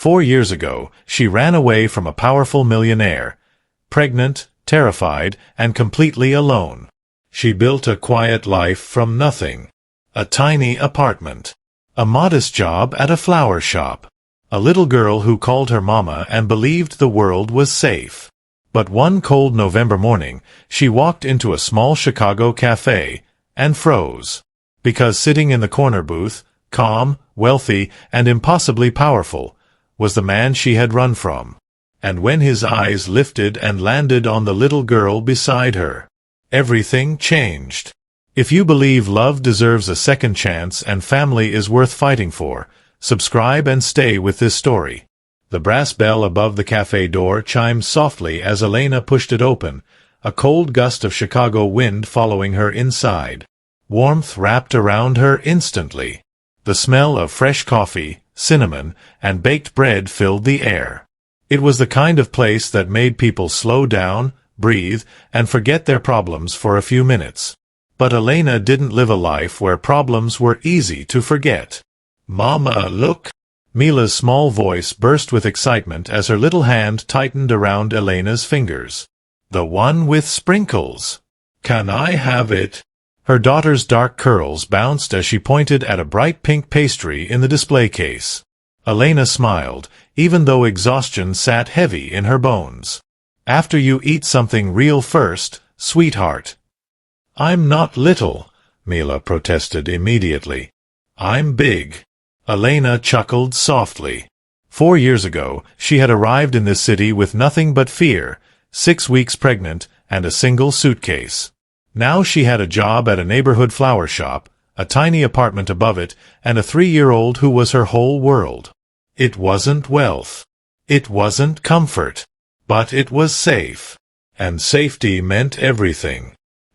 4 years ago, she ran away from a powerful millionaire, pregnant, terrified, and completely alone. She built a quiet life from nothing. A tiny apartment. A modest job at a flower shop. A little girl who called her mama and believed the world was safe. But one cold November morning, she walked into a small Chicago café and froze. Because sitting in the corner booth, calm, wealthy, and impossibly powerful, was the man she had run from. And when his eyes lifted and landed on the little girl beside her, everything changed. If you believe love deserves a second chance and family is worth fighting for, subscribe and stay with this story. The brass bell above the cafe door chimed softly as Elena pushed it open, a cold gust of Chicago wind following her inside. Warmth wrapped around her instantly. The smell of fresh coffee, cinnamon, and baked bread filled the air. It was the kind of place that made people slow down, breathe, and forget their problems for a few minutes. But Elena didn't live a life where problems were easy to forget. "Mama, look!" Mila's small voice burst with excitement as her little hand tightened around Elena's fingers. "The one with sprinkles. Can I have it?" Her daughter's dark curls bounced as she pointed at a bright pink pastry in the display case. Elena smiled, even though exhaustion sat heavy in her bones. "After you eat something real first, sweetheart." "I'm not little," Mila protested immediately. "I'm big." Elena chuckled softly. 4 years ago, she had arrived in this city with nothing but fear, 6 weeks pregnant, and a single suitcase. Now she had a job at a neighborhood flower shop, a tiny apartment above it, and a 3-year-old who was her whole world. It wasn't wealth. It wasn't comfort. But it was safe. And safety meant everything.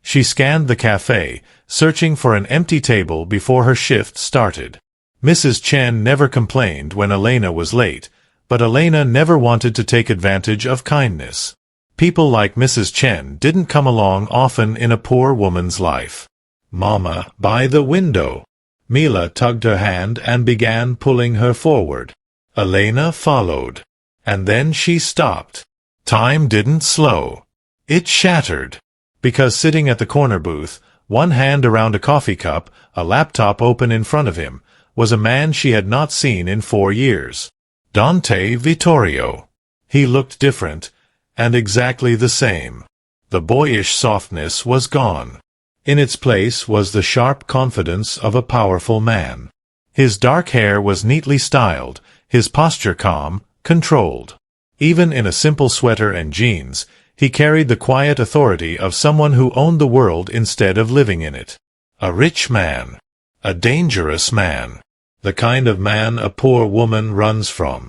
She scanned the cafe, searching for an empty table before her shift started. Mrs. Chen never complained when Elena was late, but Elena never wanted to take advantage of kindness. People like Mrs. Chen didn't come along often in a poor woman's life. "Mama, by the window." Mila tugged her hand and began pulling her forward. Elena followed. And then she stopped. Time didn't slow. It shattered. Because sitting at the corner booth, one hand around a coffee cup, a laptop open in front of him, was a man she had not seen in 4 years. Dante Vittorio. He looked different, and exactly the same. The boyish softness was gone. In its place was the sharp confidence of a powerful man. His dark hair was neatly styled, his posture calm, controlled. Even in a simple sweater and jeans, he carried the quiet authority of someone who owned the world instead of living in it. A rich man. A dangerous man. The kind of man a poor woman runs from.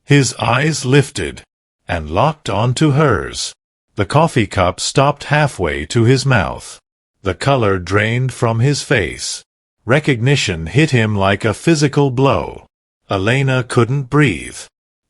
His eyes lifted and locked onto hers. The coffee cup stopped halfway to his mouth. The color drained from his face. Recognition hit him like a physical blow. Elena couldn't breathe.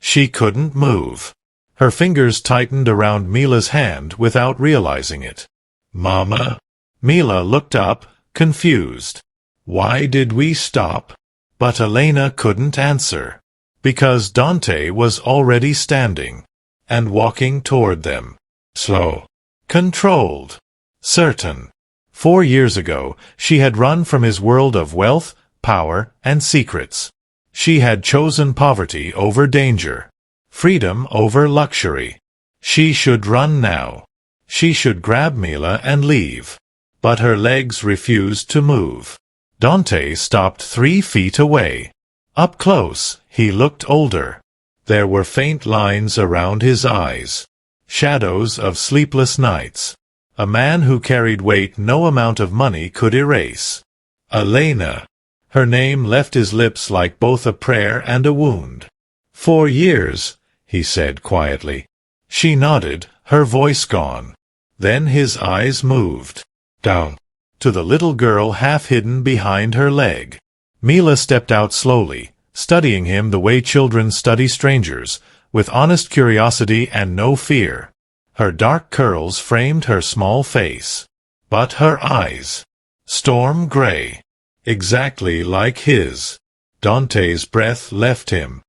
She couldn't move. Her fingers tightened around Mila's hand without realizing it. "Mama?" Mila looked up, confused. "Why did we stop?" But Elena couldn't answer. Because Dante was already standing. And walking toward them. Slow. Controlled. Certain. 4 years ago, she had run from his world of wealth, power, and secrets. She had chosen poverty over danger. Freedom over luxury. She should run now. She should grab Mila and leave. But her legs refused to move. Dante stopped 3 feet away. Up close, he looked older. There were faint lines around his eyes. Shadows of sleepless nights. A man who carried weight no amount of money could erase. Elena. Her name left his lips like both a prayer and a wound. 4 years, he said quietly. She nodded, her voice gone. Then his eyes moved. Down. To the little girl half hidden behind her leg. Mila stepped out slowly, studying him the way children study strangers, with honest curiosity and no fear. Her dark curls framed her small face. But her eyes. Storm gray. Exactly like his. Dante's breath left him.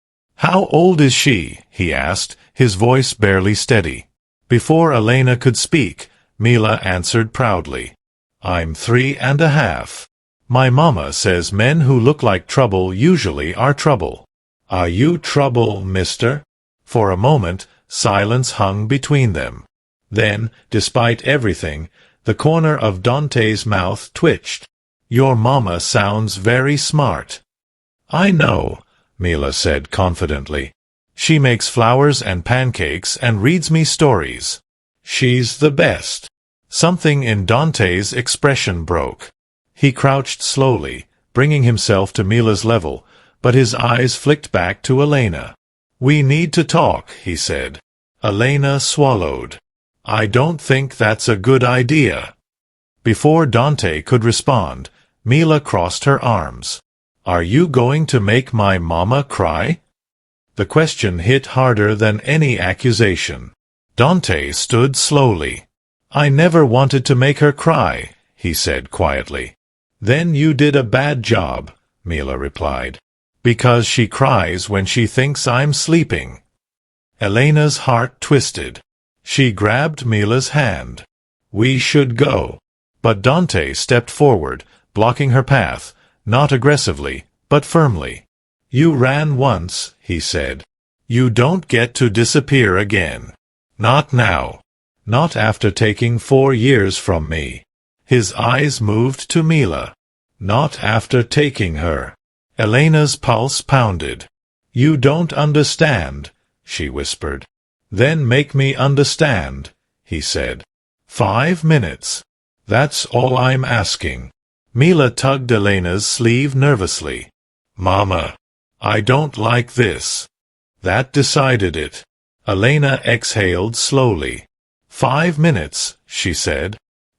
How old is she? He asked, his voice barely steady. Before Elena could speak, Mila answered proudly. I'm 3.5. My mama says men who look like trouble usually are trouble. Are you trouble, mister? For a moment, silence hung between them. Then, despite everything, the corner of Dante's mouth twitched. Your mama sounds very smart. I know, Mila said confidently. She makes flowers and pancakes and reads me stories. She's the best. Something in Dante's expression broke. He crouched slowly, bringing himself to Mila's level, but his eyes flicked back to Elena. We need to talk, he said. Elena swallowed. I don't think that's a good idea. Before Dante could respond, Mila crossed her arms. Are you going to make my mama cry? The question hit harder than any accusation. Dante stood slowly. I never wanted to make her cry, he said quietly. Then you did a bad job, Mila replied. Because she cries when she thinks I'm sleeping. Elena's heart twisted. She grabbed Mila's hand. We should go. But Dante stepped forward, blocking her path, not aggressively, but firmly. You ran once, he said. You don't get to disappear again. Not now. Not after taking 4 years from me. His eyes moved to Mila. Not after taking her. Elena's pulse pounded. You don't understand, she whispered. Then make me understand, he said. 5 minutes. That's all I'm asking. Mila tugged Elena's sleeve nervously. Mama, I don't like this. That decided it. Elena exhaled slowly. 5 minutes, she said.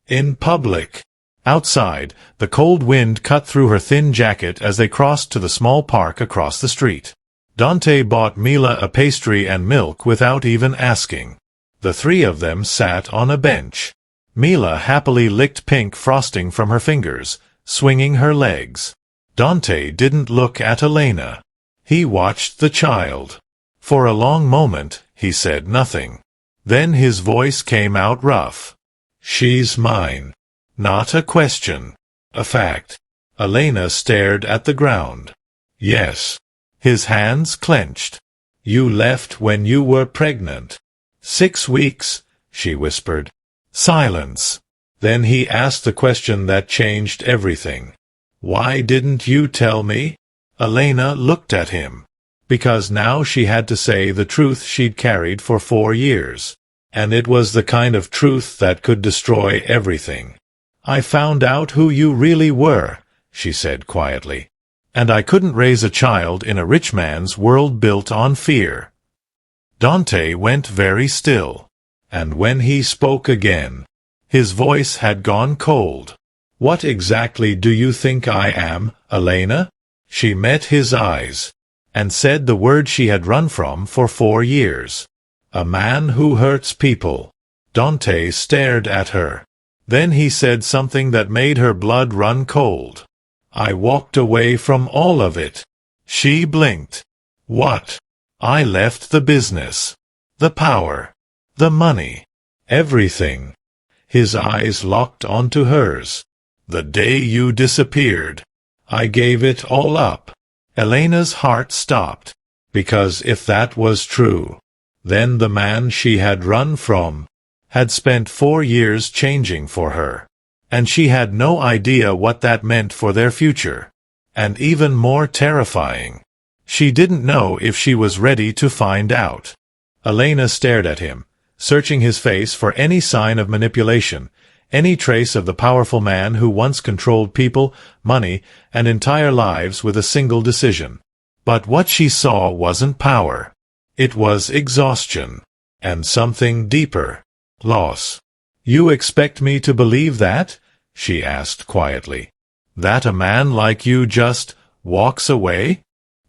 In public. Outside, the cold wind cut through her thin jacket as they crossed to the small park across the street. Dante bought Mila a pastry and milk without even asking. The three of them sat on a bench. Mila happily licked pink frosting from her fingers, swinging her legs. Dante didn't look at Elena. He watched the child. For a long moment, he said nothing. Then his voice came out rough. She's mine. Not a question. A fact. Elena stared at the ground. Yes. His hands clenched. You left when you were pregnant. 6 weeks, she whispered. Silence. Then he asked the question that changed everything. Why didn't you tell me? Elena looked at him. Because now she had to say the truth she'd carried for 4 years. And it was the kind of truth that could destroy everything. I found out who you really were, she said quietly. And I couldn't raise a child in a rich man's world built on fear. Dante went very still. And when he spoke again, his voice had gone cold. What exactly do you think I am, Elena? She met his eyes, and said the word she had run from for 4 years. A man who hurts people. Dante stared at her. Then he said something that made her blood run cold. I walked away from all of it. She blinked. What? I left the business. The power. The money. Everything. His eyes locked onto hers. The day you disappeared. I gave it all up. Elena's heart stopped. Because if that was true, then the man she had run from had spent 4 years changing for her. And she had no idea what that meant for their future. And even more terrifying, she didn't know if she was ready to find out. Elena stared at him, searching his face for any sign of manipulation, any trace of the powerful man who once controlled people, money, and entire lives with a single decision. But what she saw wasn't power. It was exhaustion. And something deeper. Loss. You expect me to believe that? She asked quietly. That a man like you just walks away?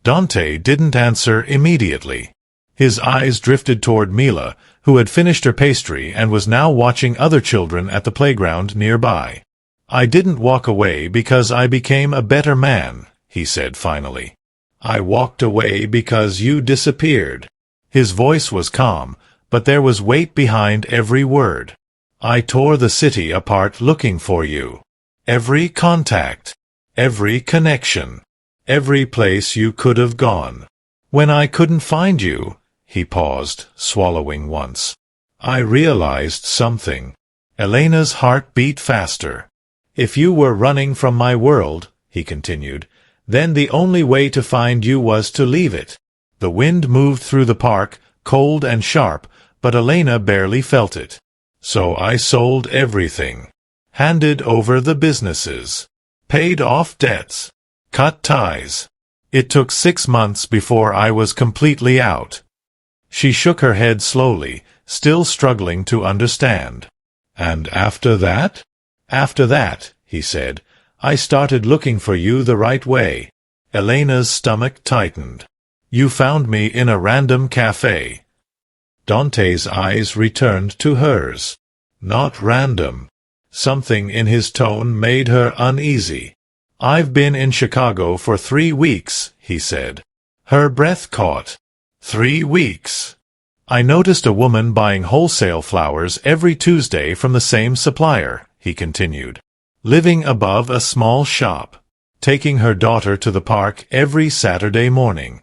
Dante didn't answer immediately. His eyes drifted toward Mila, who had finished her pastry and was now watching other children at the playground nearby. I didn't walk away because I became a better man, he said finally. I walked away because you disappeared." His voice was calm, but there was weight behind every word. "I tore the city apart looking for you. Every contact, every connection, every place you could have gone. When I couldn't find you," he paused, swallowing once, "I realized something." Elena's heart beat faster. "If you were running from my world," he continued, "then the only way to find you was to leave it." The wind moved through the park, cold and sharp, but Elena barely felt it. "So I sold everything, handed over the businesses, paid off debts, cut ties. It took 6 months before I was completely out." She shook her head slowly, still struggling to understand. "And after that?" "After that," he said, "I started looking for you the right way." Elena's stomach tightened. "You found me in a random café." Dante's eyes returned to hers. "Not random." Something in his tone made her uneasy. "I've been in Chicago for 3 weeks, he said. Her breath caught. 3 weeks. "I noticed a woman buying wholesale flowers every Tuesday from the same supplier," he continued. "Living above a small shop. Taking her daughter to the park every Saturday morning."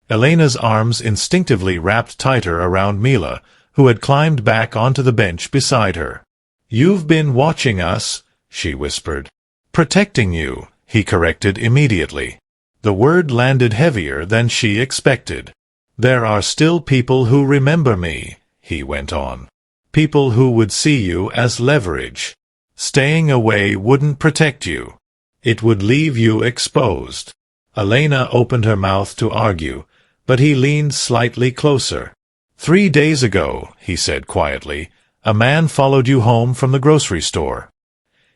Elena's arms instinctively wrapped tighter around Mila, who had climbed back onto the bench beside her. "You've been watching us," she whispered. "Protecting you," he corrected immediately. The word landed heavier than she expected. "There are still people who remember me," he went on. "People who would see you as leverage. Staying away wouldn't protect you. It would leave you exposed." Elena opened her mouth to argue, but he leaned slightly closer. "3 days ago," he said quietly, "a man followed you home from the grocery store.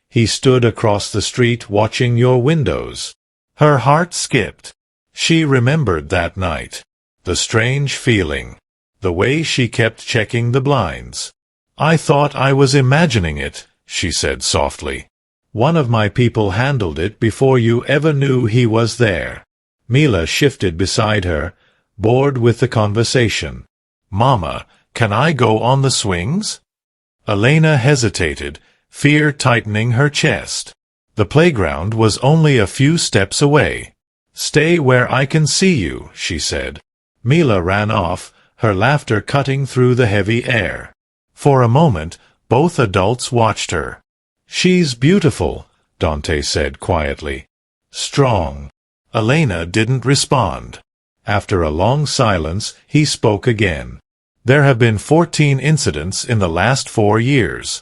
He stood across the street watching your windows." Her heart skipped. She remembered that night. The strange feeling. The way she kept checking the blinds. "I thought I was imagining it," she said softly. "One of my people handled it before you ever knew he was there." Mila shifted beside her, bored with the conversation. "Mama, can I go on the swings?" Elena hesitated, fear tightening her chest. The playground was only a few steps away. "Stay where I can see you," she said. Mila ran off, her laughter cutting through the heavy air. For a moment, both adults watched her. "She's beautiful," Dante said quietly. "Strong." Elena didn't respond. After a long silence, he spoke again. "There have been 14 incidents in the last 4 years."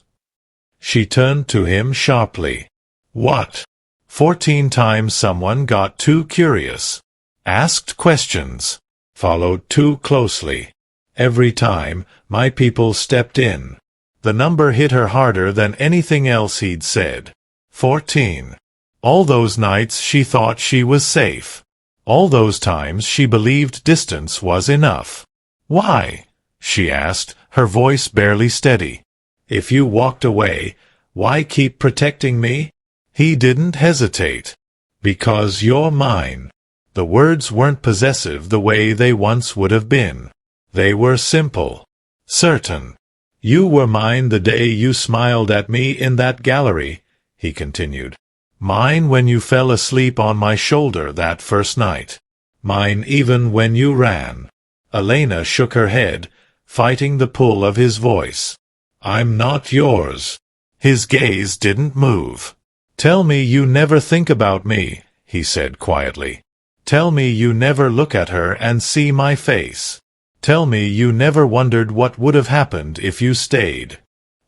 She turned to him sharply. "What?" 14 times someone got too curious. Asked questions. Followed too closely. Every time, my people stepped in. The number hit her harder than anything else he'd said. 14. All those nights she thought she was safe. All those times she believed distance was enough. "Why?" she asked, her voice barely steady. "If you walked away, why keep protecting me?" He didn't hesitate. "Because you're mine." The words weren't possessive the way they once would have been. They were simple. Certain. "You were mine the day you smiled at me in that gallery," he continued. "Mine when you fell asleep on my shoulder that first night. Mine even when you ran." Elena shook her head, fighting the pull of his voice. "I'm not yours." His gaze didn't move. "Tell me you never think about me," he said quietly. "Tell me you never look at her and see my face. Tell me you never wondered what would have happened if you stayed."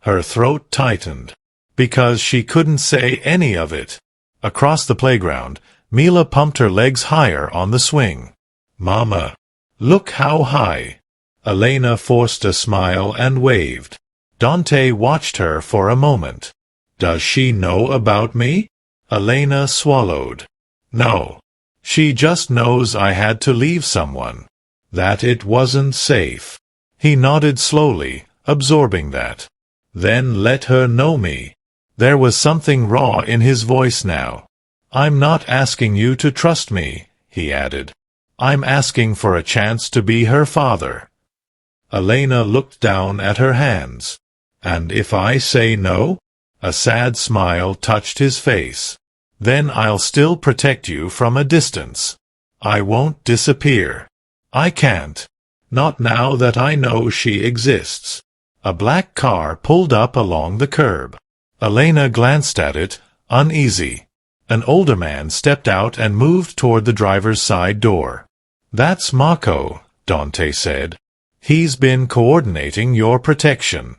Her throat tightened. Because she couldn't say any of it. Across the playground, Mila pumped her legs higher on the swing. "Mama, look how high." Elena forced a smile and waved. Dante watched her for a moment. "Does she know about me?" Elena swallowed. "No. She just knows I had to leave someone. That it wasn't safe." He nodded slowly, absorbing that. "Then let her know me." There was something raw in his voice now. "I'm not asking you to trust me," he added. I'm asking for a chance to be her father. Elena looked down at her hands. And if I say no? A sad smile touched his face. Then I'll still protect you from a distance. I won't disappear. I can't. Not now that I know she exists. A black car pulled up along the curb. Elena glanced at it, uneasy. An older man stepped out and moved toward the driver's side door. That's Mako, Dante said. He's been coordinating your protection.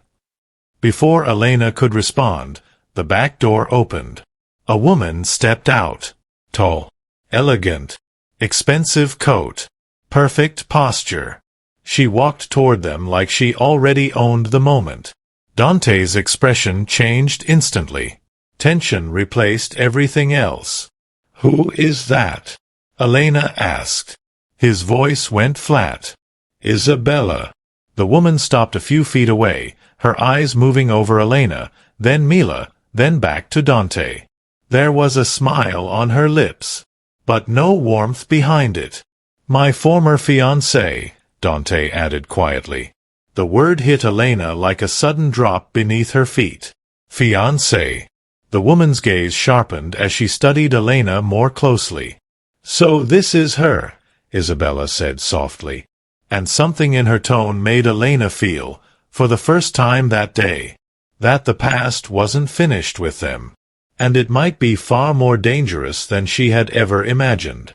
Before Elena could respond, the back door opened. A woman stepped out. Tall, elegant, expensive coat, perfect posture. She walked toward them like she already owned the moment. Dante's expression changed instantly. Tension replaced everything else. Who is that? Elena asked. His voice went flat. Isabella. The woman stopped a few feet away, her eyes moving over Elena, then Mila, then back to Dante. There was a smile on her lips, but no warmth behind it. My former fiancé, Dante added quietly. The word hit Elena like a sudden drop beneath her feet. Fiancé. The woman's gaze sharpened as she studied Elena more closely. So this is her, Isabella said softly. And something in her tone made Elena feel, for the first time that day, that the past wasn't finished with them. And it might be far more dangerous than she had ever imagined.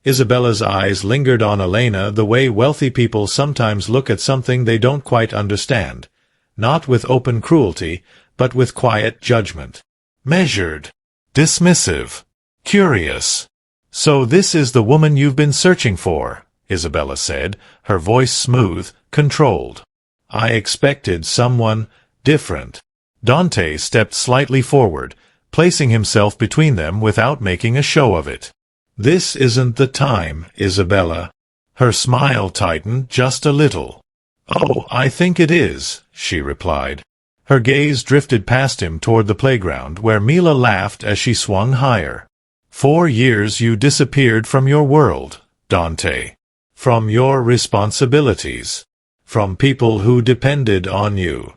Isabella's eyes lingered on Elena the way wealthy people sometimes look at something they don't quite understand, not with open cruelty, but with quiet judgment. Measured, dismissive, curious. So this is the woman you've been searching for, Isabella said, her voice smooth, controlled. I expected someone different. Dante stepped slightly forward, placing himself between them without making a show of it. This isn't the time, Isabella. Her smile tightened just a little. Oh, I think it is, she replied. Her gaze drifted past him toward the playground where Mila laughed as she swung higher. 4 years you disappeared from your world, Dante. From your responsibilities. From people who depended on you.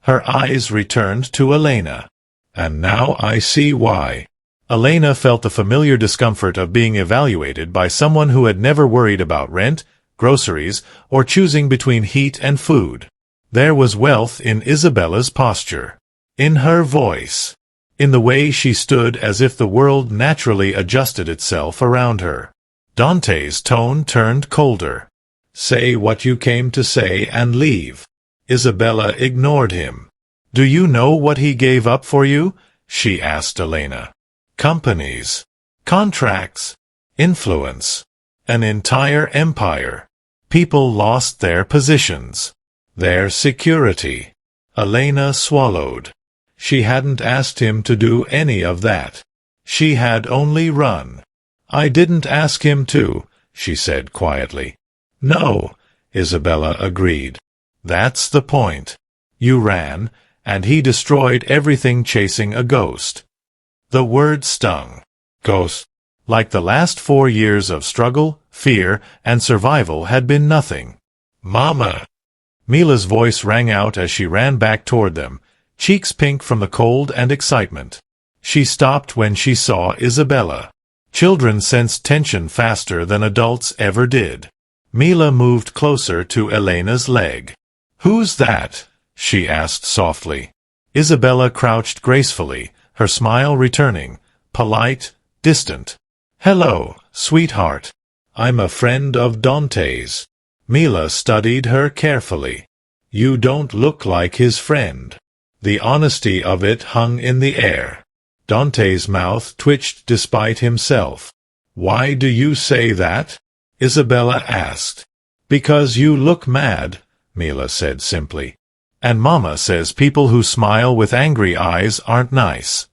Her eyes returned to Elena. And now I see why. Elena felt the familiar discomfort of being evaluated by someone who had never worried about rent, groceries, or choosing between heat and food. There was wealth in Isabella's posture. In her voice. In the way she stood as if the world naturally adjusted itself around her. Dante's tone turned colder. Say what you came to say and leave. Isabella ignored him. Do you know what he gave up for you? She asked Elena. Companies. Contracts. Influence. An entire empire. People lost their positions. Their security. Elena swallowed. She hadn't asked him to do any of that. She had only run. I didn't ask him to, she said quietly. No, Isabella agreed. That's the point. You ran, and he destroyed everything chasing a ghost. The word stung. Ghost. Like the last 4 years of struggle, fear, and survival had been nothing. Mama! Mila's voice rang out as she ran back toward them, cheeks pink from the cold and excitement. She stopped when she saw Isabella. Children sensed tension faster than adults ever did. Mila moved closer to Elena's leg. Who's that? She asked softly. Isabella crouched gracefully, her smile returning, polite, distant. Hello, sweetheart. I'm a friend of Dante's. Mila studied her carefully. You don't look like his friend. The honesty of it hung in the air. Dante's mouth twitched despite himself. Why do you say that? Isabella asked. Because you look mad, Mila said simply. And Mama says people who smile with angry eyes aren't nice.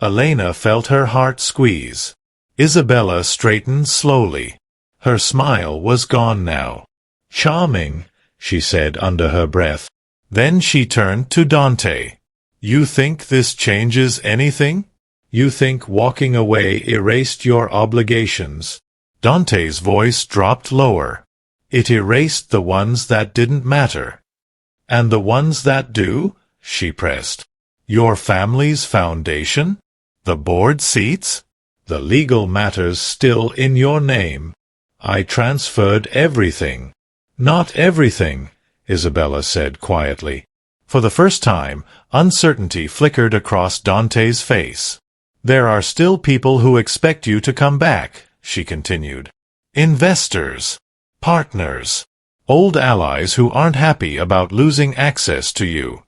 Elena felt her heart squeeze. Isabella straightened slowly. Her smile was gone now. Charming, she said under her breath. Then she turned to Dante. You think this changes anything? You think walking away erased your obligations? Dante's voice dropped lower. It erased the ones that didn't matter. And the ones that do? She pressed. Your family's foundation? The board seats? The legal matters still in your name. I transferred everything. Not everything, Isabella said quietly. For the first time, uncertainty flickered across Dante's face. There are still people who expect you to come back, she continued. Investors. Partners. Old allies who aren't happy about losing access to you.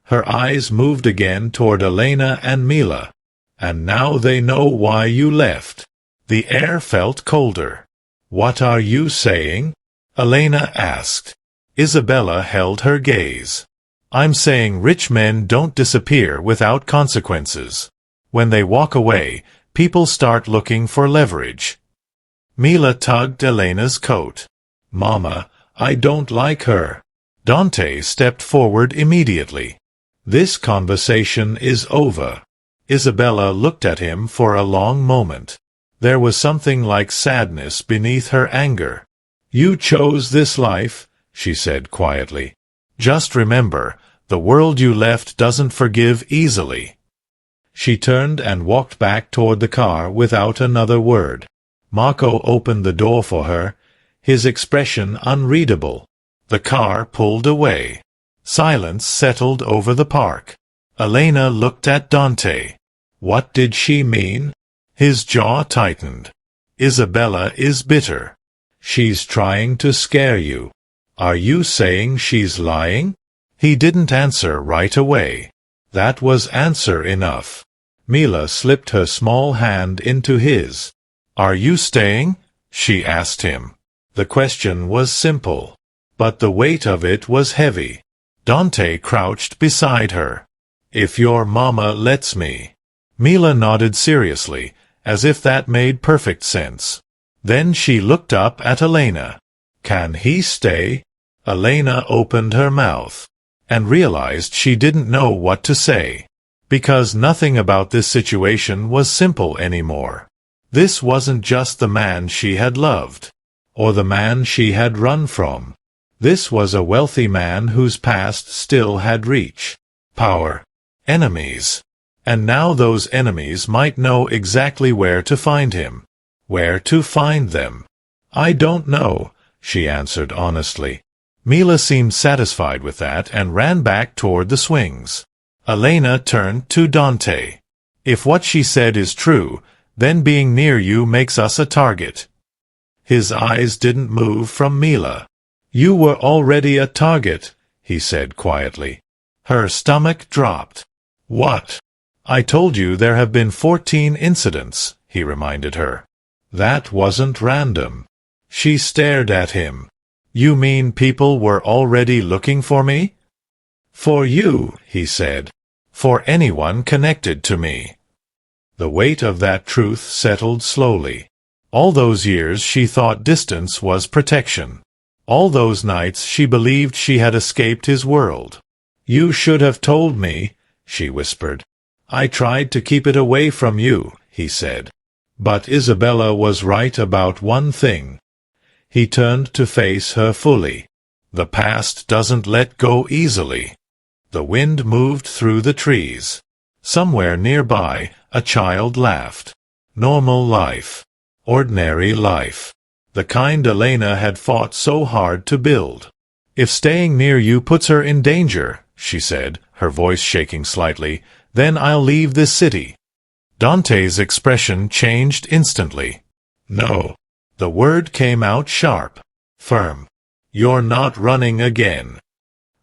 Her eyes moved again toward Elena and Mila. And now they know why you left. The air felt colder. What are you saying? Elena asked. Isabella held her gaze. I'm saying rich men don't disappear without consequences. When they walk away, people start looking for leverage. Mila tugged Elena's coat. Mama, I don't like her. Dante stepped forward immediately. This conversation is over. Isabella looked at him for a long moment. There was something like sadness beneath her anger. You chose this life, she said quietly. Just remember, the world you left doesn't forgive easily. She turned and walked back toward the car without another word. Marco opened the door for her, his expression unreadable. The car pulled away. Silence settled over the park. Elena looked at Dante. What did she mean? His jaw tightened. Isabella is bitter. She's trying to scare you. Are you saying she's lying? He didn't answer right away. That was answer enough. Mila slipped her small hand into his. Are you staying? She asked him. The question was simple, but the weight of it was heavy. Dante crouched beside her. If your mama lets me. Mila nodded seriously, as if that made perfect sense. Then she looked up at Elena. Can he stay? Elena opened her mouth, and realized she didn't know what to say, because nothing about this situation was simple anymore. This wasn't just the man she had loved, or the man she had run from. This was a wealthy man whose past still had reach, power, enemies. And now those enemies might know exactly where to find him. Where to find them. I don't know, she answered honestly. Mila seemed satisfied with that and ran back toward the swings. Elena turned to Dante. If what she said is true, then being near you makes us a target. His eyes didn't move from Mila. You were already a target, he said quietly. Her stomach dropped. What? I told you there have been 14 incidents, he reminded her. That wasn't random. She stared at him. You mean people were already looking for me? For you, he said. For anyone connected to me. The weight of that truth settled slowly. All those years she thought distance was protection. All those nights she believed she had escaped his world. You should have told me, she whispered. I tried to keep it away from you, he said. But Isabella was right about one thing. He turned to face her fully. The past doesn't let go easily. The wind moved through the trees. Somewhere nearby, a child laughed. Normal life. Ordinary life. The kind Elena had fought so hard to build. If staying near you puts her in danger, she said, her voice shaking slightly, then I'll leave this city. Dante's expression changed instantly. No. The word came out sharp, firm. You're not running again.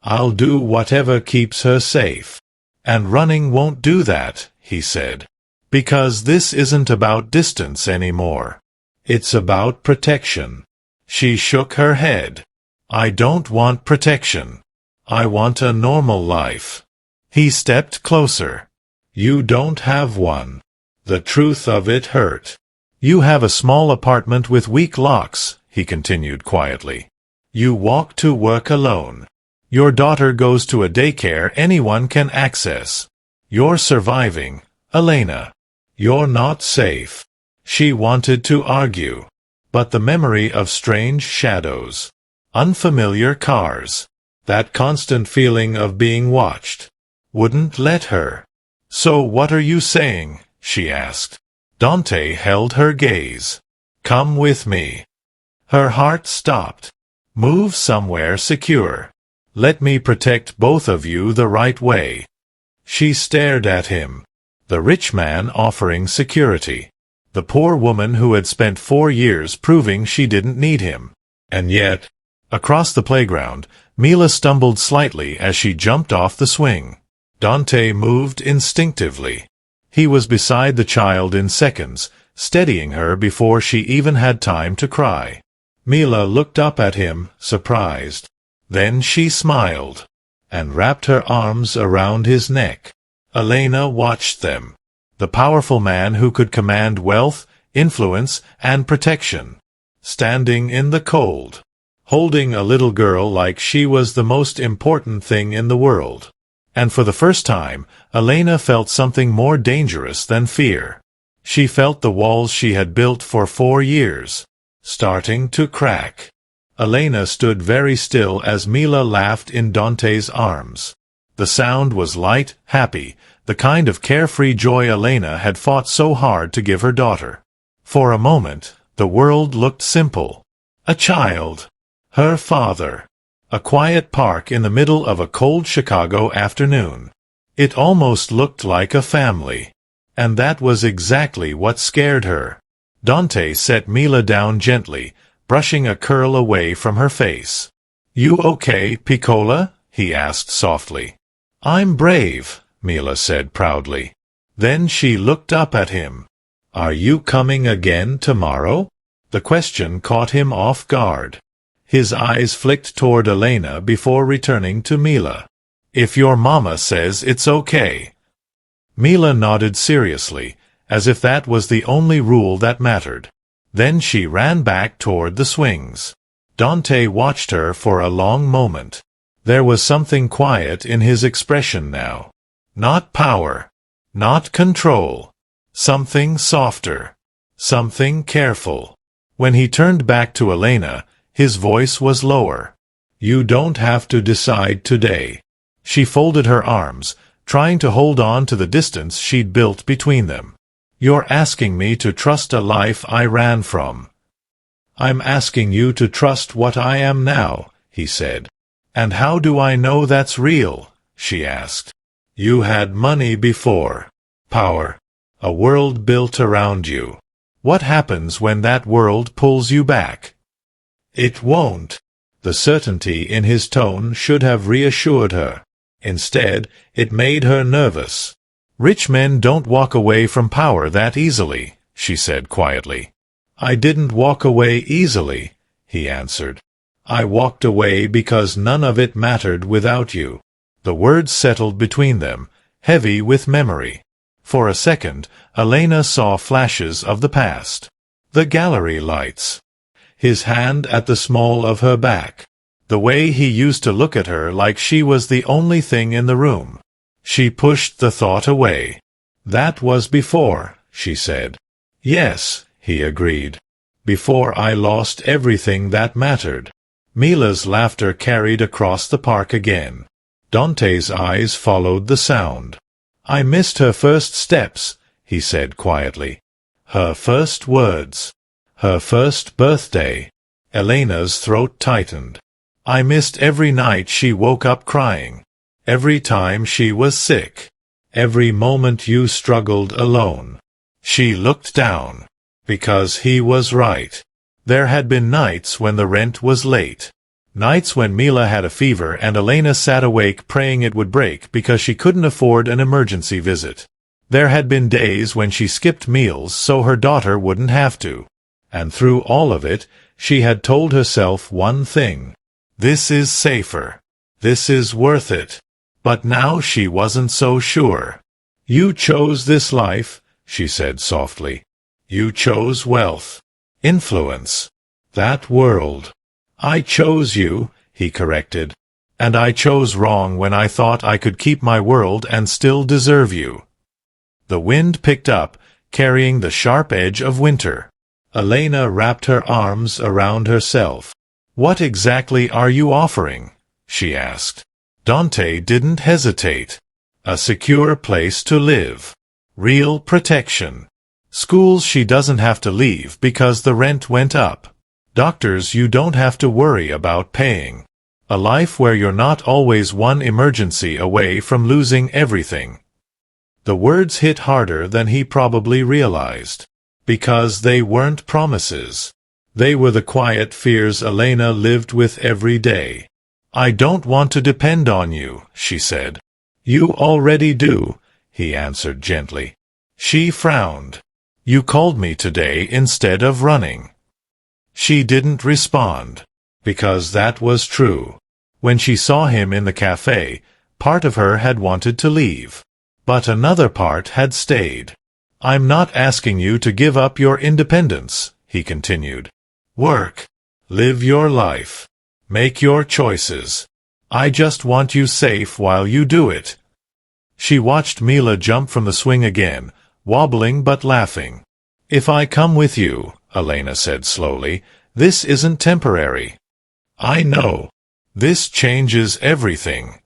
I'll do whatever keeps her safe. And running won't do that, he said. Because this isn't about distance anymore. It's about protection. She shook her head. I don't want protection. I want a normal life. He stepped closer. You don't have one. The truth of it hurt. You have a small apartment with weak locks, he continued quietly. You walk to work alone. Your daughter goes to a daycare anyone can access. You're surviving, Elena. You're not safe. She wanted to argue. but the memory of strange shadows, unfamiliar cars, that constant feeling of being watched, wouldn't let her. "So what are you saying?" she asked. Dante held her gaze. "Come with me." Her heart stopped. "Move somewhere secure. Let me protect both of you the right way." She stared at him. The rich man offering security. The poor woman who had spent 4 years proving she didn't need him. And yet, across the playground, Mila stumbled slightly as she jumped off the swing. Dante moved instinctively. He was beside the child in seconds, steadying her before she even had time to cry. Mila looked up at him, surprised. Then she smiled, and wrapped her arms around his neck. Elena watched them. The powerful man who could command wealth, influence, and protection, standing in the cold, holding a little girl like she was the most important thing in the world. And for the first time, Elena felt something more dangerous than fear. She felt the walls she had built for 4 years starting to crack. Elena stood very still as Mila laughed in Dante's arms. The sound was light, happy, the kind of carefree joy Elena had fought so hard to give her daughter. For a moment, the world looked simple. A child. Her father. A quiet park in the middle of a cold Chicago afternoon. It almost looked like a family. And that was exactly what scared her. Dante set Mila down gently, brushing a curl away from her face. "You okay, Piccola?" he asked softly. "I'm brave," Mila said proudly. Then she looked up at him. "Are you coming again tomorrow?" The question caught him off guard. His eyes flicked toward Elena before returning to Mila. "If your mama says it's okay." Mila nodded seriously, as if that was the only rule that mattered. Then she ran back toward the swings. Dante watched her for a long moment. There was something quiet in his expression now. Not power. Not control. Something softer. Something careful. When he turned back to Elena, his voice was lower. "You don't have to decide today." She folded her arms, trying to hold on to the distance she'd built between them. "You're asking me to trust a life I ran from." "I'm asking you to trust what I am now," he said. "And how do I know that's real?" she asked. "You had money before. Power. A world built around you. What happens when that world pulls you back?" "It won't." The certainty in his tone should have reassured her. Instead, it made her nervous. "Rich men don't walk away from power that easily," she said quietly. "I didn't walk away easily," he answered. "I walked away because none of it mattered without you." The words settled between them, heavy with memory. For a second, Elena saw flashes of the past. The gallery lights. His hand at the small of her back. The way he used to look at her like she was the only thing in the room. She pushed the thought away. "That was before," she said. "Yes," he agreed. "Before I lost everything that mattered." Mila's laughter carried across the park again. Dante's eyes followed the sound. "I missed her first steps," he said quietly. "Her first words. Her first birthday." Elena's throat tightened. "I missed every night she woke up crying. Every time she was sick. Every moment you struggled alone." She looked down. Because he was right. There had been nights when the rent was late. Nights when Mila had a fever and Elena sat awake praying it would break because she couldn't afford an emergency visit. There had been days when she skipped meals so her daughter wouldn't have to. And through all of it, she had told herself one thing. This is safer. This is worth it. But now she wasn't so sure. "You chose this life," she said softly. "You chose wealth. Influence. That world." "I chose you," he corrected. "And I chose wrong when I thought I could keep my world and still deserve you." The wind picked up, carrying the sharp edge of winter. Elena wrapped her arms around herself. "What exactly are you offering?" she asked. Dante didn't hesitate. "A secure place to live. Real protection. Schools she doesn't have to leave because the rent went up. Doctors you don't have to worry about paying. A life where you're not always one emergency away from losing everything." The words hit harder than he probably realized. Because they weren't promises. They were the quiet fears Elena lived with every day. "I don't want to depend on you," she said. "You already do," he answered gently. She frowned. "You called me today instead of running." She didn't respond. Because that was true. When she saw him in the café, part of her had wanted to leave. But another part had stayed. "I'm not asking you to give up your independence," he continued. "Work. Live your life. Make your choices. I just want you safe while you do it." She watched Mila jump from the swing again, wobbling but laughing. "If I come with you," Elena said slowly, "this isn't temporary." "I know. This changes everything."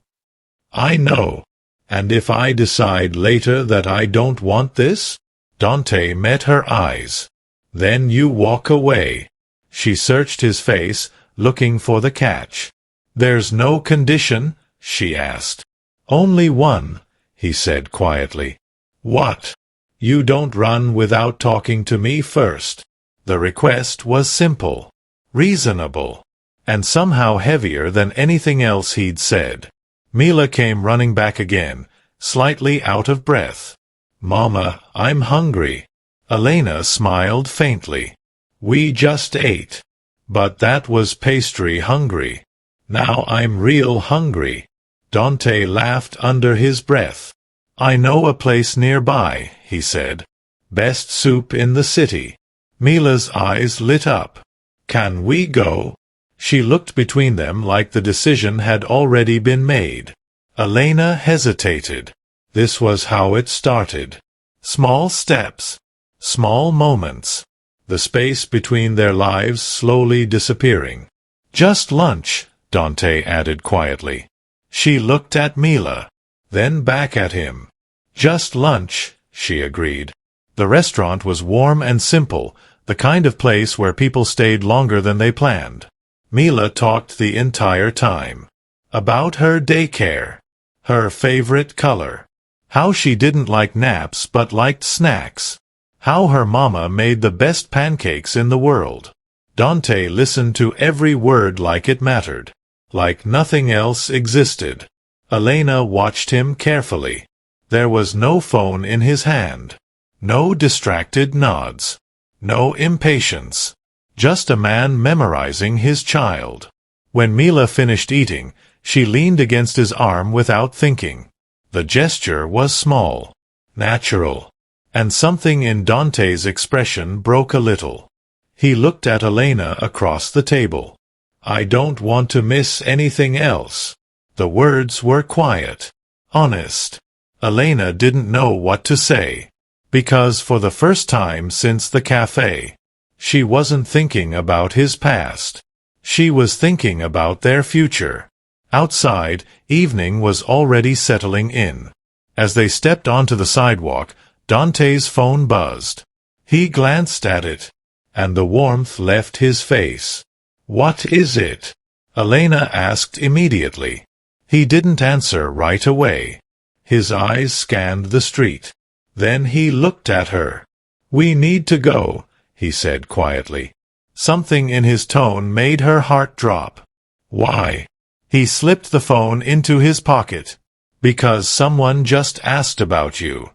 "I know. And if I decide later that I don't want this?" Dante met her eyes. "Then you walk away." She searched his face, looking for the catch. "There's no condition?" she asked. "Only one," he said quietly. "What?" "You don't run without talking to me first." The request was simple, reasonable, and somehow heavier than anything else he'd said. Mila came running back again, slightly out of breath. "Mama, I'm hungry." Elena smiled faintly. "We just ate. But that was pastry hungry. Now I'm real hungry." Dante laughed under his breath. "I know a place nearby," he said. "Best soup in the city." Mila's eyes lit up. "Can we go?" She looked between them like the decision had already been made. Elena hesitated. This was how it started. Small steps. Small moments. The space between their lives slowly disappearing. "Just lunch," Dante added quietly. She looked at Mila, then back at him. "Just lunch," she agreed. The restaurant was warm and simple, the kind of place where people stayed longer than they planned. Mila talked the entire time. About her daycare. Her favorite color. How she didn't like naps but liked snacks. How her mama made the best pancakes in the world. Dante listened to every word like it mattered. Like nothing else existed. Elena watched him carefully. There was no phone in his hand. No distracted nods. No impatience. Just a man memorizing his child. When Mila finished eating, she leaned against his arm without thinking. The gesture was small, natural, and something in Dante's expression broke a little. He looked at Elena across the table. "I don't want to miss anything else." The words were quiet, honest. Elena didn't know what to say. Because for the first time since the café, she wasn't thinking about his past. She was thinking about their future. Outside, evening was already settling in. As they stepped onto the sidewalk, Dante's phone buzzed. He glanced at it, and the warmth left his face. "What is it?" Elena asked immediately. He didn't answer right away. His eyes scanned the street. Then he looked at her. "We need to go," he said quietly. Something in his tone made her heart drop. "Why?" He slipped the phone into his pocket. "Because someone just asked about you."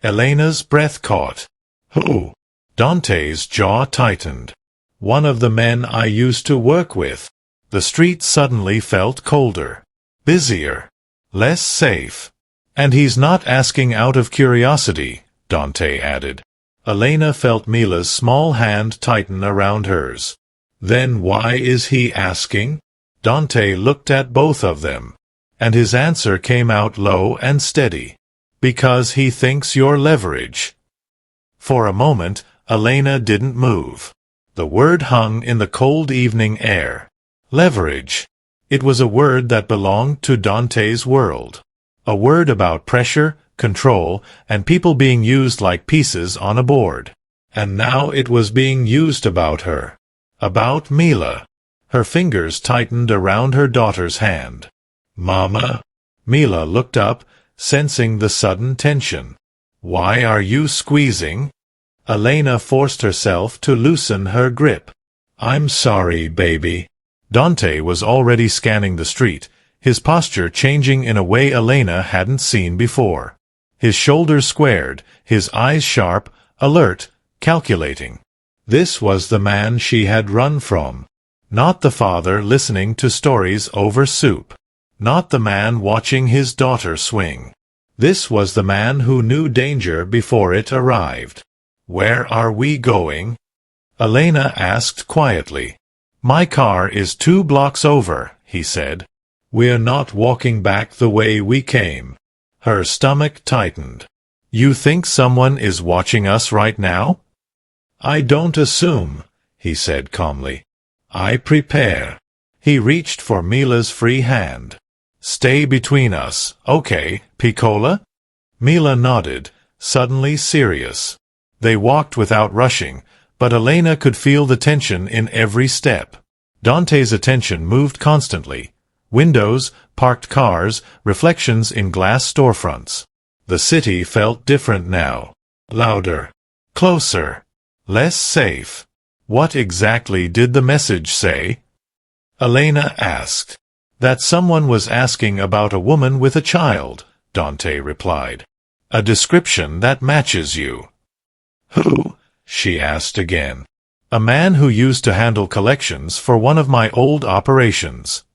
Elena's breath caught. "Who?" Dante's jaw tightened. "One of the men I used to work with." The street suddenly felt colder. Busier. Less safe. "And he's not asking out of curiosity," Dante added. Elena felt Mila's small hand tighten around hers. "Then why is he asking?" Dante looked at both of them, and his answer came out low and steady. "Because he thinks you're leverage." For a moment, Elena didn't move. The word hung in the cold evening air. Leverage. It was a word that belonged to Dante's world. A word about pressure, control, and people being used like pieces on a board. And now it was being used about her. About Mila. Her fingers tightened around her daughter's hand. "Mama?" Mila looked up, sensing the sudden tension. "Why are you squeezing?" Elena forced herself to loosen her grip. "I'm sorry, baby." Dante was already scanning the street, his posture changing in a way Elena hadn't seen before. His shoulders squared, his eyes sharp, alert, calculating. This was the man she had run from. Not the father listening to stories over soup. Not the man watching his daughter swing. This was the man who knew danger before it arrived. "Where are we going?" Elena asked quietly. "My car is 2 blocks over," he said. "We're not walking back the way we came." Her stomach tightened. "You think someone is watching us right now?" "I don't assume," he said calmly. "I prepare." He reached for Mila's free hand. "Stay between us, okay, Piccola?" Mila nodded, suddenly serious. They walked without rushing, but Elena could feel the tension in every step. Dante's attention moved constantly. Windows, parked cars, reflections in glass storefronts. The city felt different now. Louder. Closer. Less safe. What exactly did the message say? Elena asked. "That someone was asking about a woman with a child," Dante replied. "A description that matches you." "Who?" she asked again. "A man who used to handle collections for one of my old operations."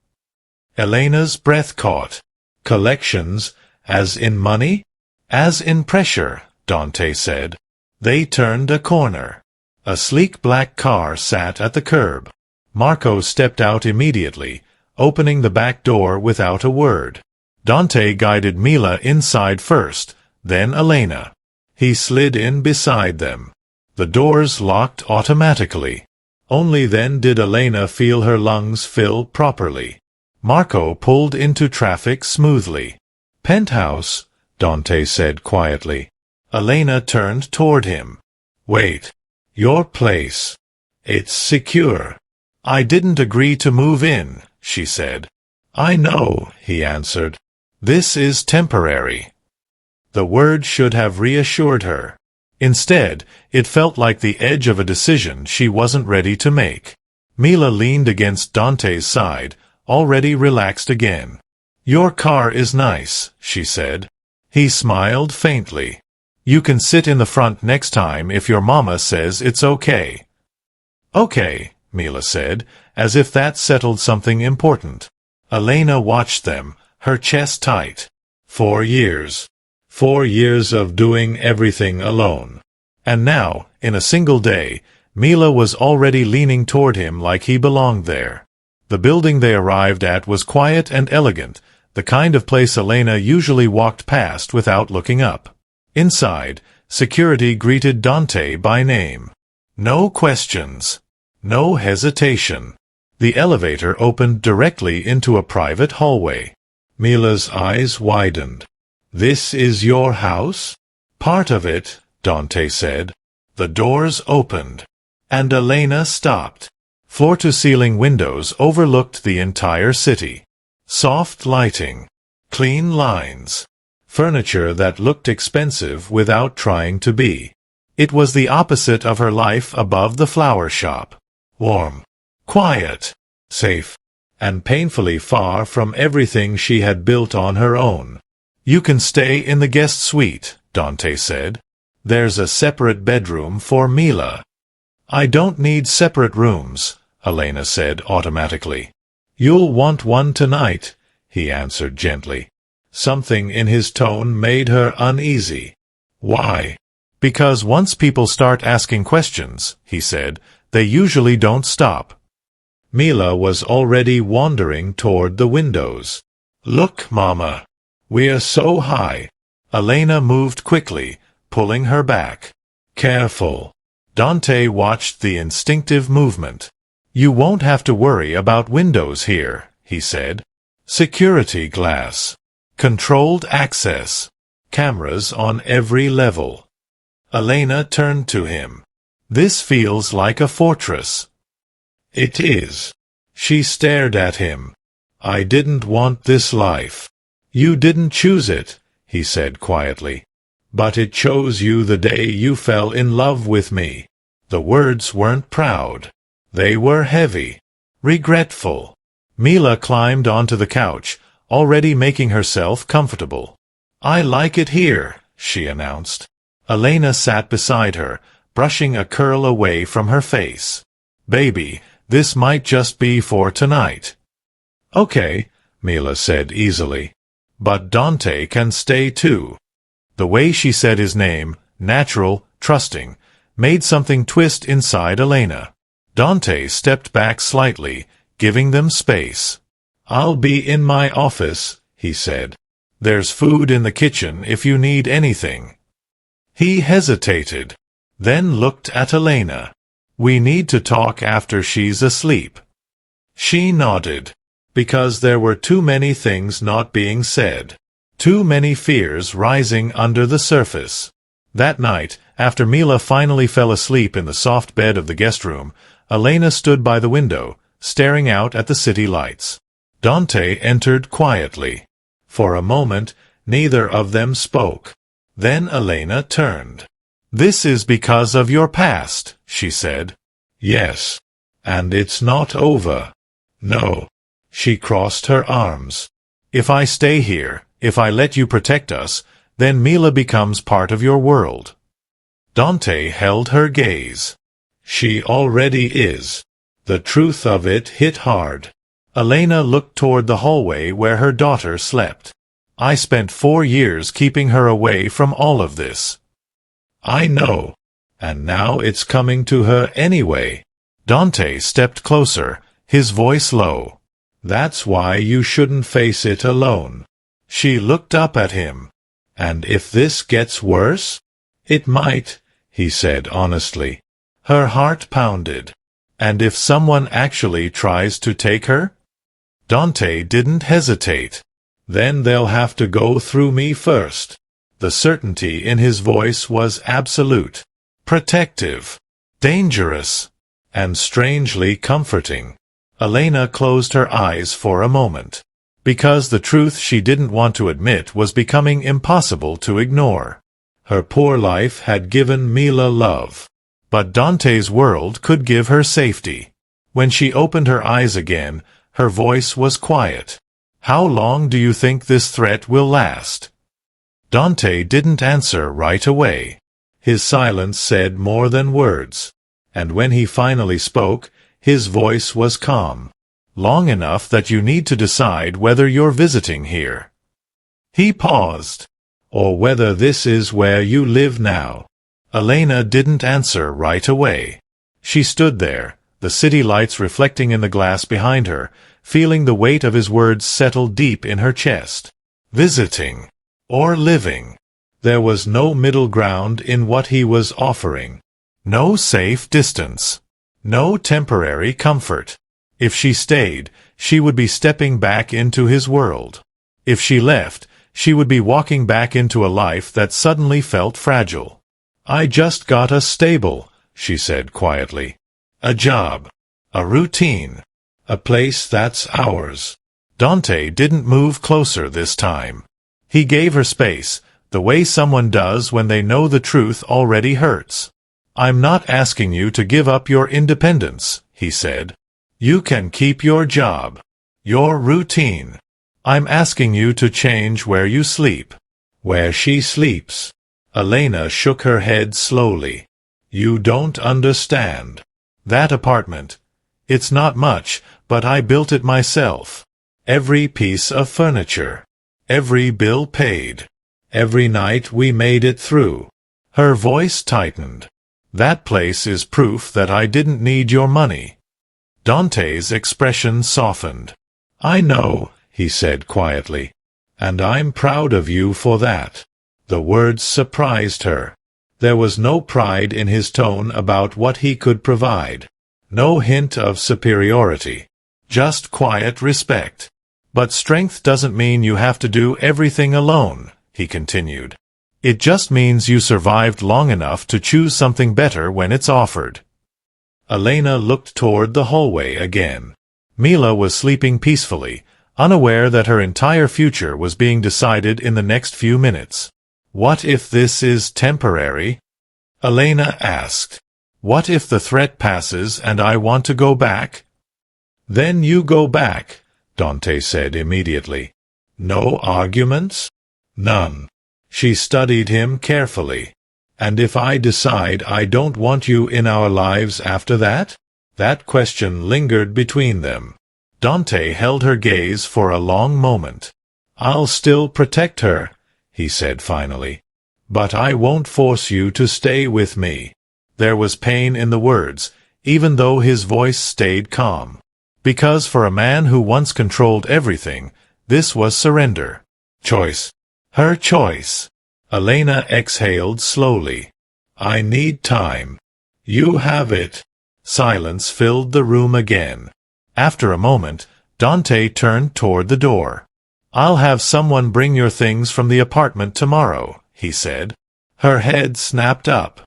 Elena's breath caught. "Collections, as in money?" "As in pressure," Dante said. They turned a corner. A sleek black car sat at the curb. Marco stepped out immediately, opening the back door without a word. Dante guided Mila inside first, then Elena. He slid in beside them. The doors locked automatically. Only then did Elena feel her lungs fill properly. Marco pulled into traffic smoothly. "Penthouse," Dante said quietly. Elena turned toward him. "Wait. Your place. It's secure." "I didn't agree to move in," she said. "I know," he answered. "This is temporary." The word should have reassured her. Instead, it felt like the edge of a decision she wasn't ready to make. Mila leaned against Dante's side, already relaxed again. "Your car is nice," she said. He smiled faintly. "You can sit in the front next time if your mama says it's okay." "Okay," Mila said, as if that settled something important. Elena watched them, her chest tight. 4 years. 4 years of doing everything alone. And now, in a single day, Mila was already leaning toward him like he belonged there. The building they arrived at was quiet and elegant, the kind of place Elena usually walked past without looking up. Inside, security greeted Dante by name. No questions. No hesitation. The elevator opened directly into a private hallway. Mila's eyes widened. "This is your house?" "Part of it," Dante said. The doors opened. And Elena stopped. Floor-to-ceiling windows overlooked the entire city. Soft lighting. Clean lines. Furniture that looked expensive without trying to be. It was the opposite of her life above the flower shop. Warm. Quiet. Safe. And painfully far from everything she had built on her own. "You can stay in the guest suite," Dante said. "There's a separate bedroom for Mila." "I don't need separate rooms," Elena said automatically. "You'll want one tonight," he answered gently. Something in his tone made her uneasy. "Why?" "Because once people start asking questions," he said, "they usually don't stop." Mila was already wandering toward the windows. "Look, Mama. We're so high." Elena moved quickly, pulling her back. "Careful." Dante watched the instinctive movement. "You won't have to worry about windows here," he said. "Security glass. Controlled access. Cameras on every level." Elena turned to him. "This feels like a fortress." "It is." She stared at him. "I didn't want this life." "You didn't choose it," he said quietly. "But it chose you the day you fell in love with me." The words weren't proud. They were heavy. Regretful. Mila climbed onto the couch, already making herself comfortable. "I like it here," she announced. Elena sat beside her, brushing a curl away from her face. "Baby, this might just be for tonight." "Okay," Mila said easily. "But Dante can stay too." The way she said his name, natural, trusting, made something twist inside Elena. Dante stepped back slightly, giving them space. "I'll be in my office," he said. "There's food in the kitchen if you need anything." He hesitated, then looked at Elena. "We need to talk after she's asleep." She nodded, because there were too many things not being said. Too many fears rising under the surface. That night, after Mila finally fell asleep in the soft bed of the guest room, Elena stood by the window, staring out at the city lights. Dante entered quietly. For a moment, neither of them spoke. Then Elena turned. "This is because of your past," she said. "Yes. And it's not over." "No." She crossed her arms. "If I stay here, if I let you protect us, then Mila becomes part of your world." Dante held her gaze. "She already is." The truth of it hit hard. Elena looked toward the hallway where her daughter slept. "I spent 4 years keeping her away from all of this." "I know. And now it's coming to her anyway." Dante stepped closer, his voice low. "That's why you shouldn't face it alone." She looked up at him. "And if this gets worse?" "It might," he said honestly. Her heart pounded. "And if someone actually tries to take her?" Dante didn't hesitate. "Then they'll have to go through me first." The certainty in his voice was absolute, protective, dangerous, and strangely comforting. Elena closed her eyes for a moment, because the truth she didn't want to admit was becoming impossible to ignore. Her poor life had given Mila love, but Dante's world could give her safety. When she opened her eyes again, her voice was quiet. "How long do you think this threat will last?" Dante didn't answer right away. His silence said more than words, and when he finally spoke, his voice was calm. "Long enough that you need to decide whether you're visiting here." He paused. "Or whether this is where you live now." Elena didn't answer right away. She stood there, the city lights reflecting in the glass behind her, feeling the weight of his words settle deep in her chest. Visiting. Or living. There was no middle ground in what he was offering. No safe distance. No temporary comfort. If she stayed, she would be stepping back into his world. If she left, she would be walking back into a life that suddenly felt fragile. "I just got a stable," she said quietly. "A job. A routine. A place that's ours." Dante didn't move closer this time. He gave her space, the way someone does when they know the truth already hurts. "I'm not asking you to give up your independence," he said. "You can keep your job. Your routine. I'm asking you to change where you sleep." "Where she sleeps." Elena shook her head slowly. "You don't understand. That apartment. It's not much, but I built it myself. Every piece of furniture. Every bill paid. Every night we made it through." Her voice tightened. "That place is proof that I didn't need your money." Dante's expression softened. "I know," he said quietly. "And I'm proud of you for that." The words surprised her. There was no pride in his tone about what he could provide. No hint of superiority. Just quiet respect. But strength doesn't mean you have to do everything alone, he continued. It just means you survived long enough to choose something better when it's offered. Elena looked toward the hallway again. Mila was sleeping peacefully, unaware that her entire future was being decided in the next few minutes. What if this is temporary? Elena asked. What if the threat passes and I want to go back? Then you go back, Dante said immediately. No arguments? None. She studied him carefully. And if I decide I don't want you in our lives after that? That question lingered between them. Dante held her gaze for a long moment. I'll still protect her, he said finally. But I won't force you to stay with me. There was pain in the words, even though his voice stayed calm. Because for a man who once controlled everything, this was surrender. Choice. Her choice. Elena exhaled slowly. I need time. You have it. Silence filled the room again. After a moment, Dante turned toward the door. I'll have someone bring your things from the apartment tomorrow, he said. Her head snapped up.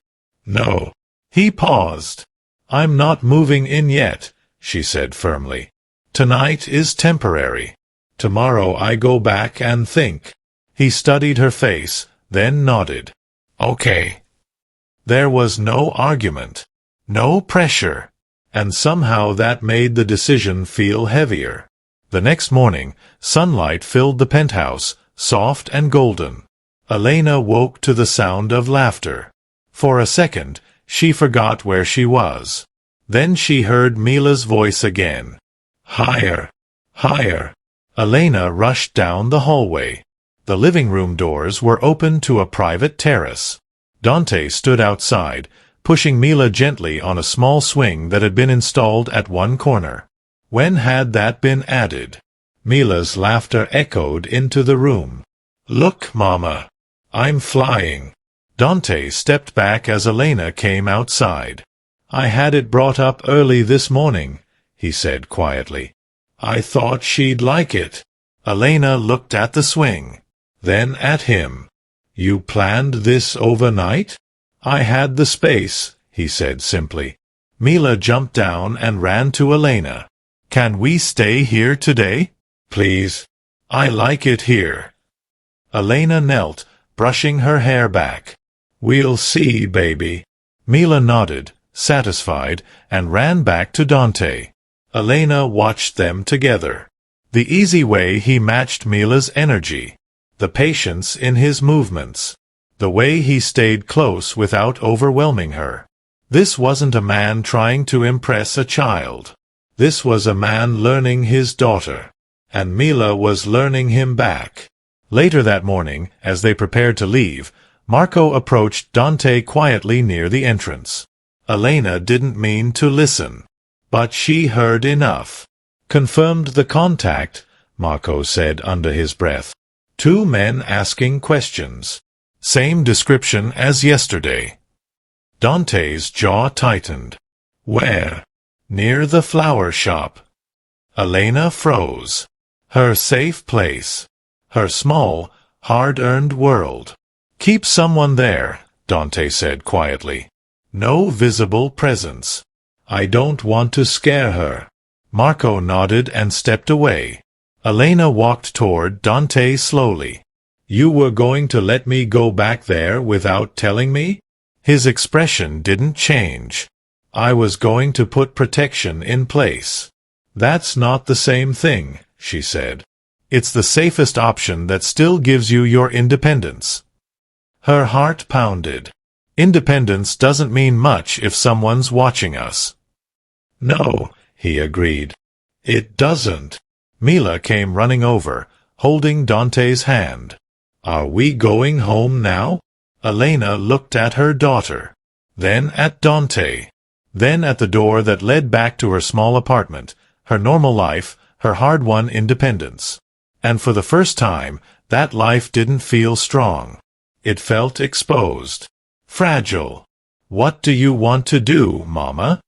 No. He paused. I'm not moving in yet, she said firmly. Tonight is temporary. Tomorrow I go back and think. He studied her face, then nodded. Okay. There was no argument. No pressure. And somehow that made the decision feel heavier. The next morning, sunlight filled the penthouse, soft and golden. Elena woke to the sound of laughter. For a second, she forgot where she was. Then she heard Mila's voice again. Higher. Higher. Elena rushed down the hallway. The living room doors were open to a private terrace. Dante stood outside, pushing Mila gently on a small swing that had been installed at one corner. When had that been added? Mila's laughter echoed into the room. Look, Mama. I'm flying. Dante stepped back as Elena came outside. I had it brought up early this morning, he said quietly. I thought she'd like it. Elena looked at the swing, then at him. You planned this overnight? I had the space, he said simply. Mila jumped down and ran to Elena. Can we stay here today? Please. I like it here. Elena knelt, brushing her hair back. We'll see, baby. Mila nodded, satisfied, and ran back to Dante. Elena watched them together. The easy way he matched Mila's energy. The patience in his movements. The way he stayed close without overwhelming her. This wasn't a man trying to impress a child. This was a man learning his daughter. And Mila was learning him back. Later that morning, as they prepared to leave, Marco approached Dante quietly near the entrance. Elena didn't mean to listen. But she heard enough. Confirmed the contact, Marco said under his breath. 2 men asking questions. Same description as yesterday. Dante's jaw tightened. Where? Near the flower shop. Elena froze. Her safe place. Her small, hard-earned world. Keep someone there, Dante said quietly. No visible presence. I don't want to scare her. Marco nodded and stepped away. Elena walked toward Dante slowly. You were going to let me go back there without telling me? His expression didn't change. I was going to put protection in place. That's not the same thing, she said. It's the safest option that still gives you your independence. Her heart pounded. Independence doesn't mean much if someone's watching us. No, he agreed. It doesn't. Mila came running over, holding Dante's hand. Are we going home now? Elena looked at her daughter, then at Dante, then at the door that led back to her small apartment, her normal life, her hard-won independence. And for the first time, that life didn't feel strong. It felt exposed. fragile. What do you want to do, Mama?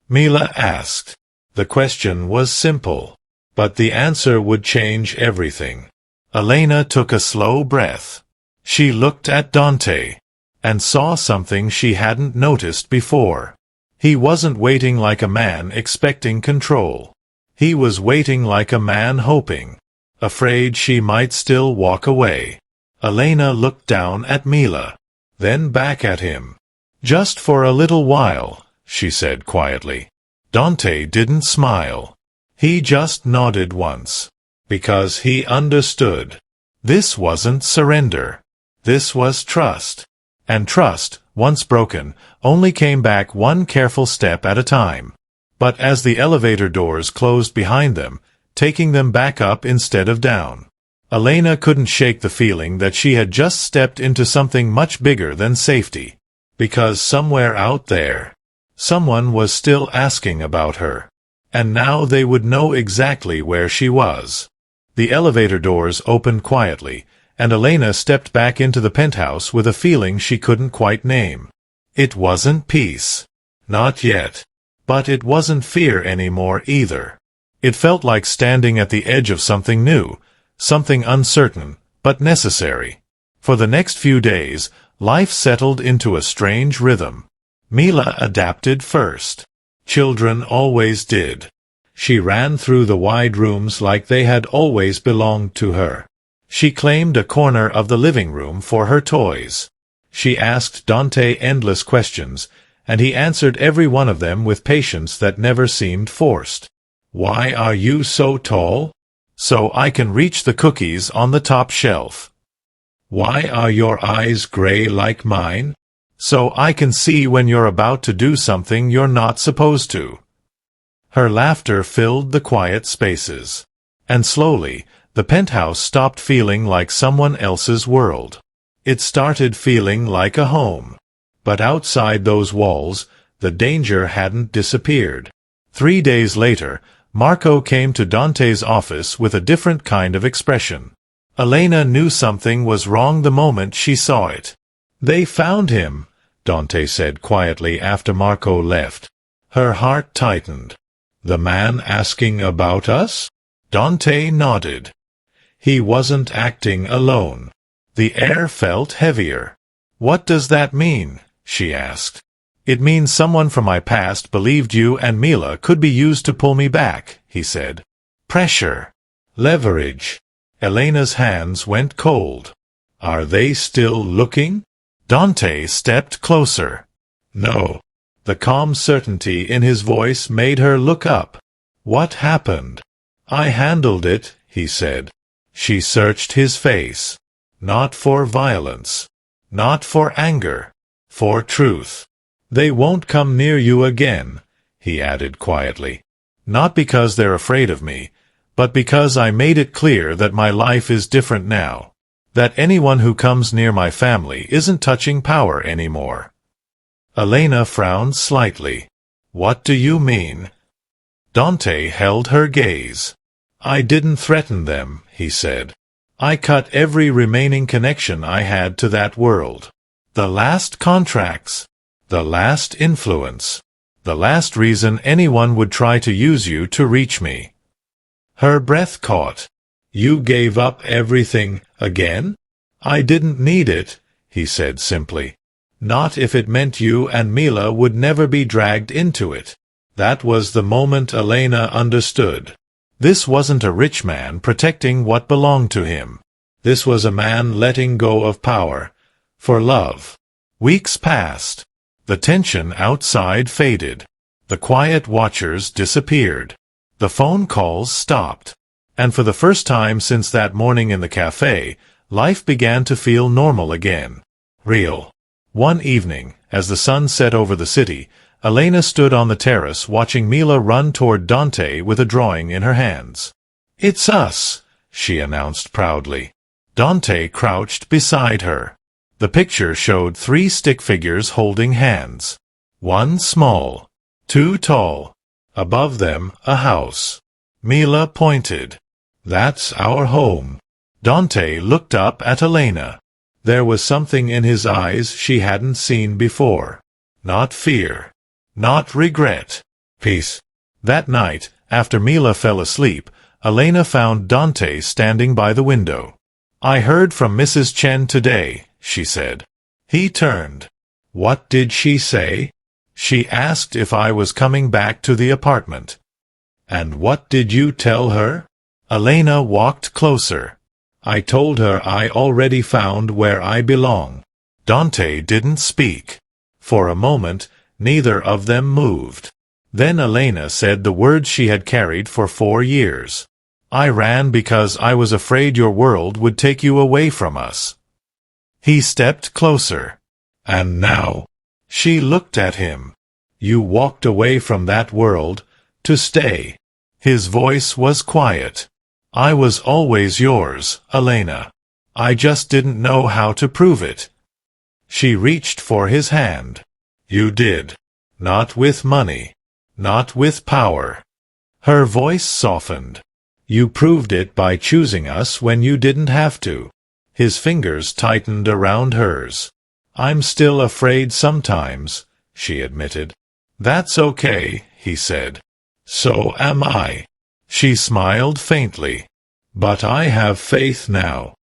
Mila asked. The question was simple, but the answer would change everything. Elena took a slow breath. She looked at Dante, and saw something she hadn't noticed before. He wasn't waiting like a man expecting control. He was waiting like a man hoping, afraid she might still walk away. Elena looked down at Mila, then back at him. Just for a little while, she said quietly. Dante didn't smile. He just nodded once, because he understood. This wasn't surrender. This was trust. And trust, once broken, only came back one careful step at a time. But as the elevator doors closed behind them, taking them back up instead of down, Elena couldn't shake the feeling that she had just stepped into something much bigger than safety. Because somewhere out there, someone was still asking about her. And now they would know exactly where she was. The elevator doors opened quietly, and Elena stepped back into the penthouse with a feeling she couldn't quite name. It wasn't peace. Not yet. But it wasn't fear anymore either. It felt like standing at the edge of something new, something uncertain, but necessary. For the next few days, life settled into a strange rhythm. Mila adapted first. Children always did. She ran through the wide rooms like they had always belonged to her. She claimed a corner of the living room for her toys. She asked Dante endless questions, and he answered every one of them with patience that never seemed forced. Why are you so tall? So I can reach the cookies on the top shelf. Why are your eyes gray like mine? So I can see when you're about to do something you're not supposed to. Her laughter filled the quiet spaces. And slowly, the penthouse stopped feeling like someone else's world. It started feeling like a home. But outside those walls, the danger hadn't disappeared. 3 days later, Marco came to Dante's office with a different kind of expression. Elena knew something was wrong the moment she saw it. They found him, Dante said quietly after Marco left. Her heart tightened. The man asking about us? Dante nodded. He wasn't acting alone. The air felt heavier. What does that mean? She asked. It means someone from my past believed you and Mila could be used to pull me back, he said. Pressure. Leverage. Elena's hands went cold. Are they still looking? Dante stepped closer. No. The calm certainty in his voice made her look up. What happened? I handled it, he said. She searched his face. Not for violence. Not for anger. For truth. They won't come near you again, he added quietly. Not because they're afraid of me, but because I made it clear that my life is different now. That anyone who comes near my family isn't touching power anymore. Elena frowned slightly. What do you mean? Dante held her gaze. I didn't threaten them, he said. I cut every remaining connection I had to that world. The last contracts. The last influence. The last reason anyone would try to use you to reach me. Her breath caught. You gave up everything again? I didn't need it, he said simply. Not if it meant you and Mila would never be dragged into it. That was the moment Elena understood. This wasn't a rich man protecting what belonged to him. This was a man letting go of power. For love. Weeks passed. The tension outside faded. The quiet watchers disappeared. The phone calls stopped. And for the first time since that morning in the café, life began to feel normal again. Real. One evening, as the sun set over the city, Elena stood on the terrace watching Mila run toward Dante with a drawing in her hands. It's us, she announced proudly. Dante crouched beside her. The picture showed 3 stick figures holding hands. 1 small, 2 tall. Above them, a house. Mila pointed. That's our home. Dante looked up at Elena. There was something in his eyes she hadn't seen before. Not fear. Not regret. Peace. That night, after Mila fell asleep, Elena found Dante standing by the window. "I heard from Mrs. Chen today," she said. He turned. "What did she say?" "She asked if I was coming back to the apartment." "And what did you tell her?" Elena walked closer. "I told her I already found where I belong." Dante didn't speak. For a moment, neither of them moved. Then Elena said the words she had carried for 4 years. "I ran because I was afraid your world would take you away from us." He stepped closer. "And now?" She looked at him. "You walked away from that world, to stay." His voice was quiet. "I was always yours, Elena. I just didn't know how to prove it." She reached for his hand. "You did. Not with money. Not with power." Her voice softened. "You proved it by choosing us when you didn't have to." His fingers tightened around hers. "I'm still afraid sometimes," she admitted. "That's okay," he said. "So am I." She smiled faintly. "But I have faith now."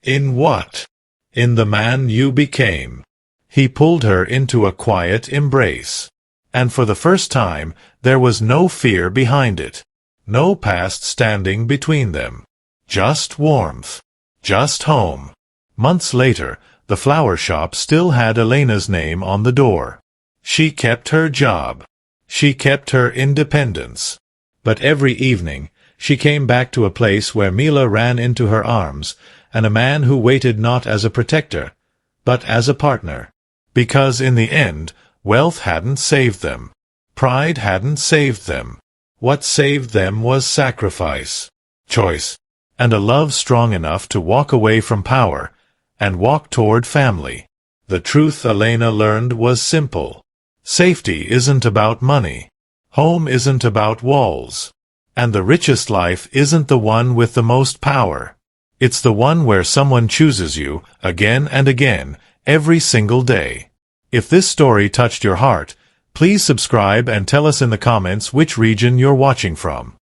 "In what?" "In the man you became." He pulled her into a quiet embrace. And for the first time, there was no fear behind it. No past standing between them. Just warmth. Just home. Months later, the flower shop still had Elena's name on the door. She kept her job. She kept her independence. But every evening, she came back to a place where Mila ran into her arms, and a man who waited not as a protector, but as a partner. Because in the end, wealth hadn't saved them. Pride hadn't saved them. What saved them was sacrifice, choice, and a love strong enough to walk away from power and walk toward family. The truth Elena learned was simple. Safety isn't about money. Home isn't about walls. And the richest life isn't the one with the most power. It's the one where someone chooses you, again and again, every single day. If this story touched your heart, please subscribe and tell us in the comments which region you're watching from.